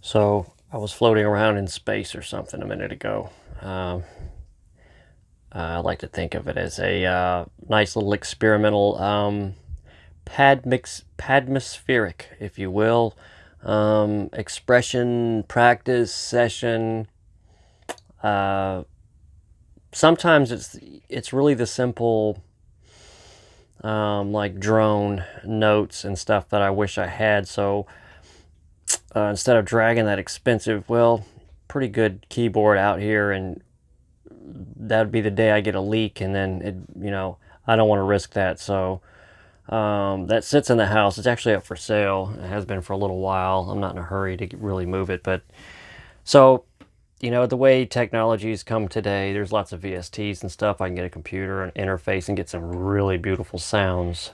So I was floating around in space or something a minute ago. I like to think of it as a nice little experimental padmospheric, if you will, expression practice session. Uh, Sometimes it's really the simple like drone notes and stuff that I wish I had. So instead of dragging that expensive, well, pretty good keyboard out here, and that would be the day I get a leak, and then I don't want to risk that. So that sits in the house. It's actually up for sale. It has been for a little while. I'm not in a hurry to really move it, but so the way technologies come today, there's lots of VSTs and stuff. I can get a computer and interface and get some really beautiful sounds.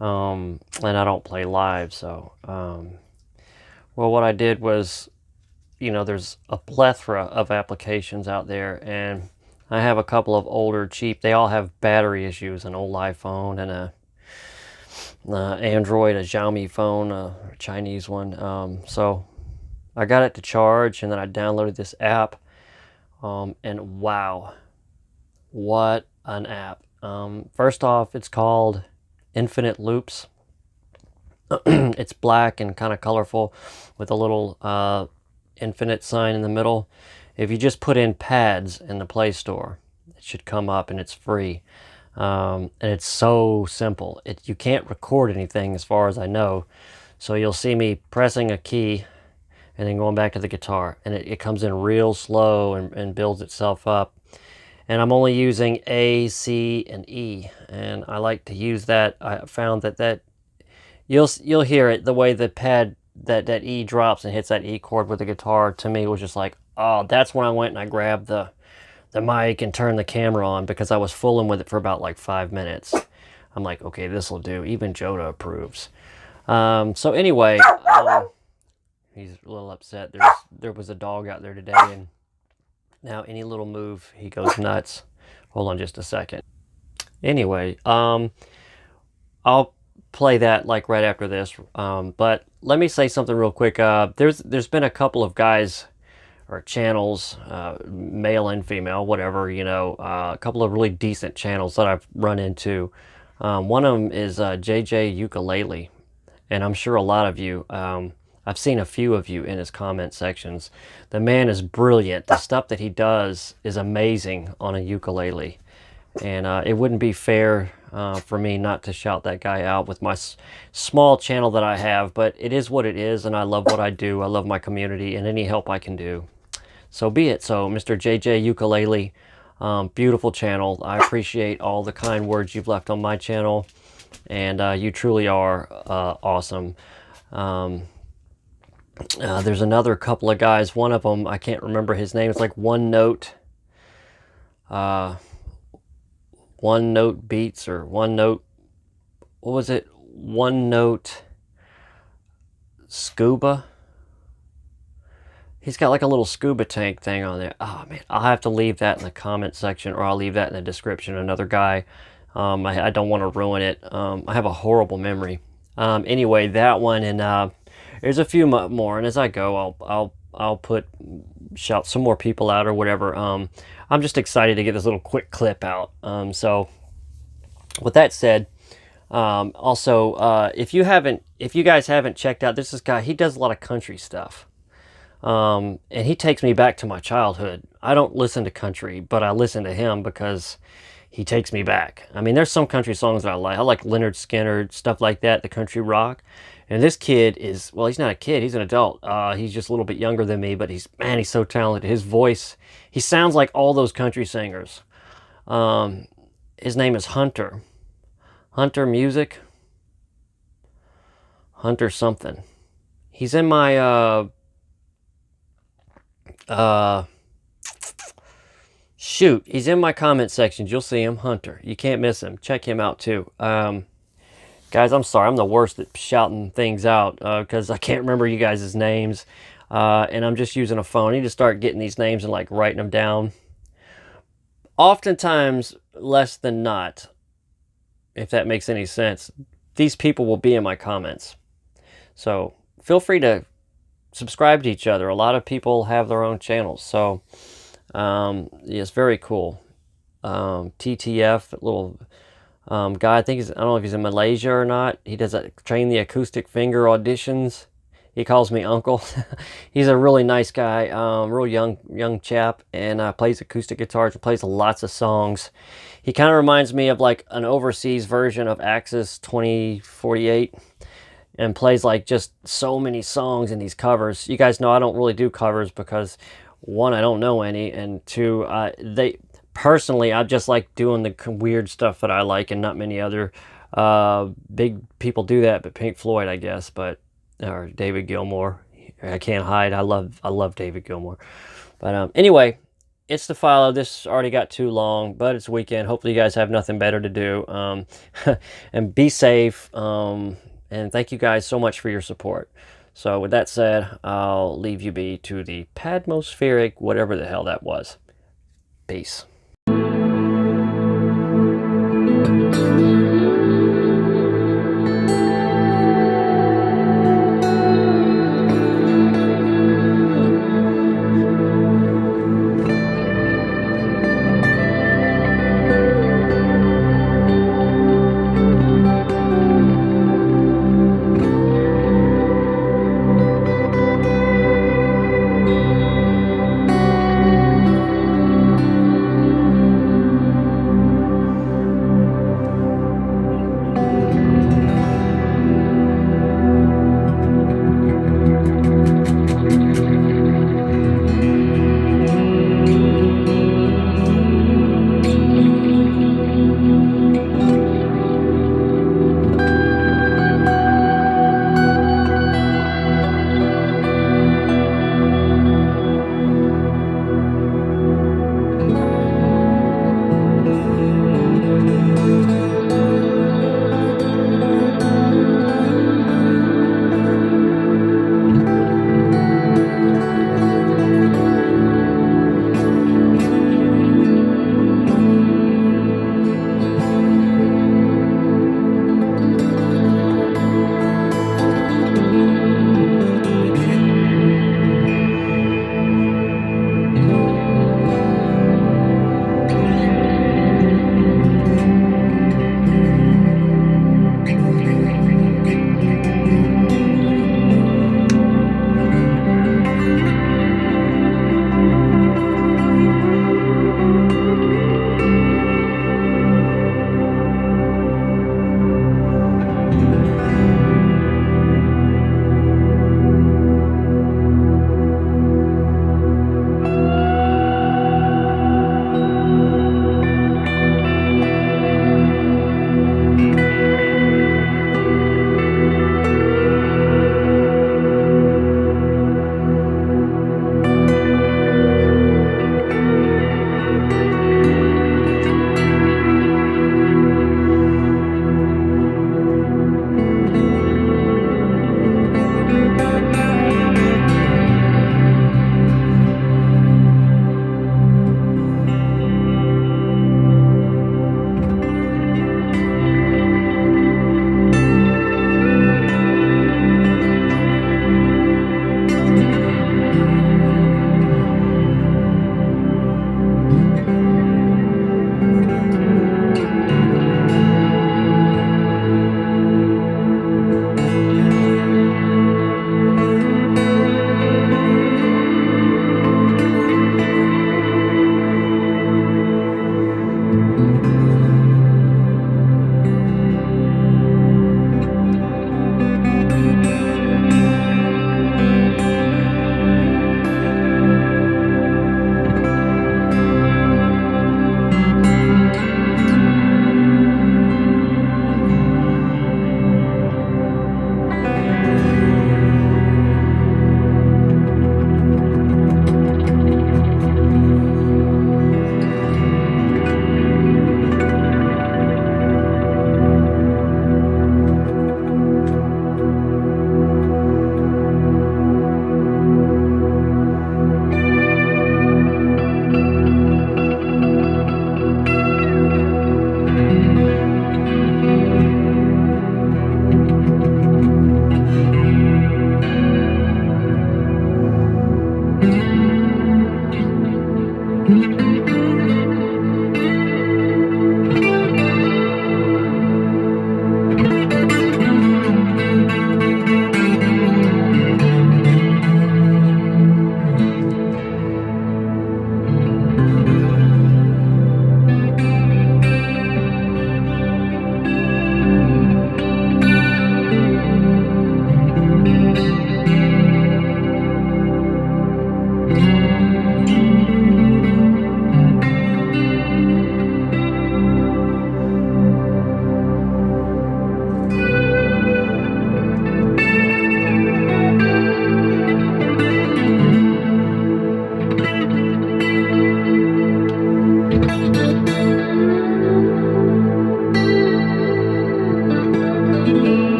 And I don't play live, so well, what I did was, there's a plethora of applications out there, and I have a couple of older, cheap. They all have battery issues. An old iPhone and a Android, a Xiaomi phone, a Chinese one. So I got it to charge, and then I downloaded this app. And wow, what an app! First off, it's called Infinite Loops. It's black and kind of colorful with a little infinite sign in the middle. If you just put in pads in the Play Store, it should come up, and it's free. And it's so simple. You can't record anything as far as I know. So you'll see me pressing a key and then going back to the guitar. And it comes in real slow and builds itself up. And I'm only using A, C, and E. And I like to use that. I found that you'll hear it, the way the pad, that E drops and hits that E chord with the guitar, to me was just like, oh, that's when I went and I grabbed the mic and turned the camera on, because I was fooling with it for about like 5 minutes. I'm like, okay, this will do. Even Joda approves. So anyway, he's a little upset. There was a dog out there today, and now any little move, he goes nuts. Hold on just a second. Anyway, I'll play that like right after this. But let me say something real quick. There's been a couple of guys or channels, male and female, whatever, a couple of really decent channels that I've run into. One of them is JJ Ukulele, and I'm sure a lot of you, I've seen a few of you in his comment sections. The man is brilliant. The stuff that he does is amazing on a ukulele, and it wouldn't be fair for me not to shout that guy out with my small channel that I have, but it is what it is, and I love what I do. I love my community, and any help I can do, so be it. So Mr. JJ Ukulele, beautiful channel. I appreciate all the kind words you've left on my channel, and you truly are awesome. There's another couple of guys. One of them, I can't remember his name. It's like One Note Beats, or One Note, what was it? One Note Scuba. He's got like a little scuba tank thing on there. Oh man, I'll have to leave that in the comment section, or I'll leave that in the description. Another guy. I don't want to ruin it. I have a horrible memory. Anyway, that one, and there's a few more. And as I go, I'll shout some more people out or whatever. I'm just excited to get this little quick clip out. So with that said, also, if you guys haven't checked out, this guy, he does a lot of country stuff. And he takes me back to my childhood. I don't listen to country, but I listen to him because he takes me back. I mean, there's some country songs that I like. I like Leonard Skinner, stuff like that, the country rock. And this kid is, well, he's not a kid, he's an adult. He's just a little bit younger than me, but he's so talented. His voice, he sounds like all those country singers. His name is Hunter. Hunter Music. Hunter something. He's in my, shoot, he's in my comment sections. You'll see him, Hunter. You can't miss him. Check him out too. Guys, I'm sorry, I'm the worst at shouting things out because I can't remember you guys' names, and I'm just using a phone. I need to start getting these names and like writing them down. Oftentimes, less than not, if that makes any sense, these people will be in my comments. So feel free to subscribe to each other. A lot of people have their own channels, so yeah, it's very cool. TTF, little guy, I think I don't know if he's in Malaysia or not. He does train the acoustic finger auditions. He calls me uncle. He's a really nice guy, real young chap, and plays acoustic guitars and plays lots of songs. He kind of reminds me of like an overseas version of Axis 2048, and plays like just so many songs in these covers. You guys know I don't really do covers because, one, I don't know any, and two, personally, I just like doing the weird stuff that I like, and not many other big people do that, but Pink Floyd, I guess, or David Gilmour. I can't hide. I love David Gilmour. But anyway, it's the follow. This already got too long, but it's weekend. Hopefully you guys have nothing better to do. And be safe. And thank you guys so much for your support. So with that said, I'll leave you be to the Padmospheric, whatever the hell that was. Peace.